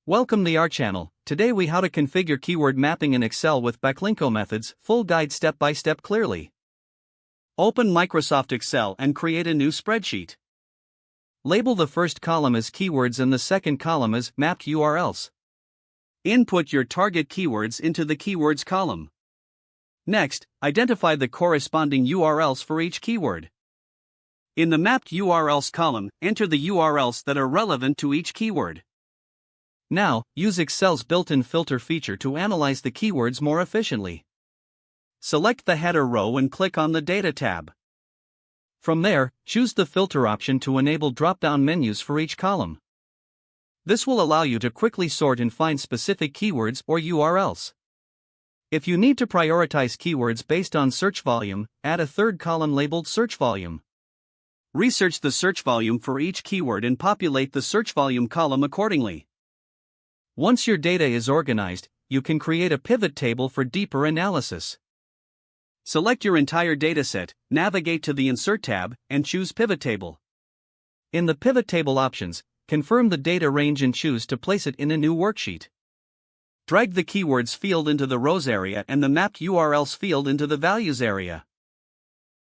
Welcome to our channel. Today we how to configure keyword mapping in Excel with Backlinko methods, full guide step by step clearly. Open Microsoft Excel and create a new spreadsheet. Label the first column as keywords and the second column as mapped URLs. Input your target keywords into the keywords column. Next, identify the corresponding URLs for each keyword. In the mapped URLs column, enter the URLs that are relevant to each keyword. Now, use Excel's built-in filter feature to analyze the keywords more efficiently. Select the header row and click on the Data tab. From there, choose the filter option to enable drop-down menus for each column. This will allow you to quickly sort and find specific keywords or URLs. If you need to prioritize keywords based on search volume, add a third column labeled Search Volume. Research the search volume for each keyword and populate the search volume column accordingly. Once your data is organized, you can create a pivot table for deeper analysis. Select your entire dataset, navigate to the Insert tab, and choose Pivot Table. In the Pivot Table options, confirm the data range and choose to place it in a new worksheet. Drag the Keywords field into the Rows area and the Mapped URLs field into the Values area.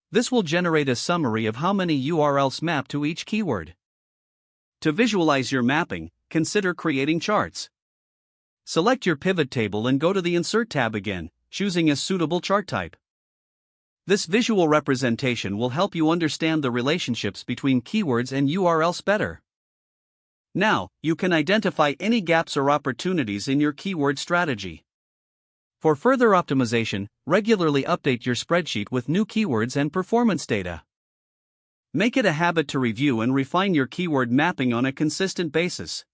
This will generate a summary of how many URLs map to each keyword. To visualize your mapping, consider creating charts. Select your pivot table and go to the Insert tab again, choosing a suitable chart type. This visual representation will help you understand the relationships between keywords and URLs better. Now, you can identify any gaps or opportunities in your keyword strategy. For further optimization, regularly update your spreadsheet with new keywords and performance data. Make it a habit to review and refine your keyword mapping on a consistent basis.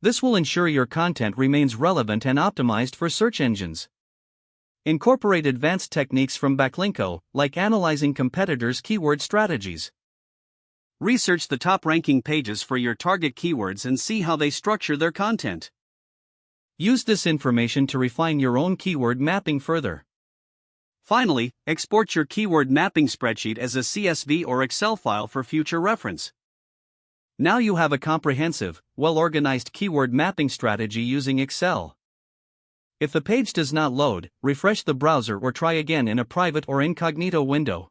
This will ensure your content remains relevant and optimized for search engines. Incorporate advanced techniques from Backlinko, like analyzing competitors' keyword strategies. Research the top-ranking pages for your target keywords and see how they structure their content. Use this information to refine your own keyword mapping further. Finally, export your keyword mapping spreadsheet as a CSV or Excel file for future reference. Now you have a comprehensive, well-organized keyword mapping strategy using Excel. If the page does not load, refresh the browser or try again in a private or incognito window.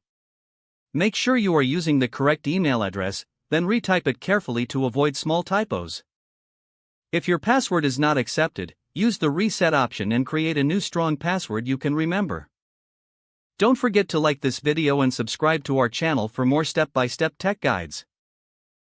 Make sure you are using the correct email address, then retype it carefully to avoid small typos. If your password is not accepted, use the reset option and create a new strong password you can remember. Don't forget to like this video and subscribe to our channel for more step-by-step tech guides.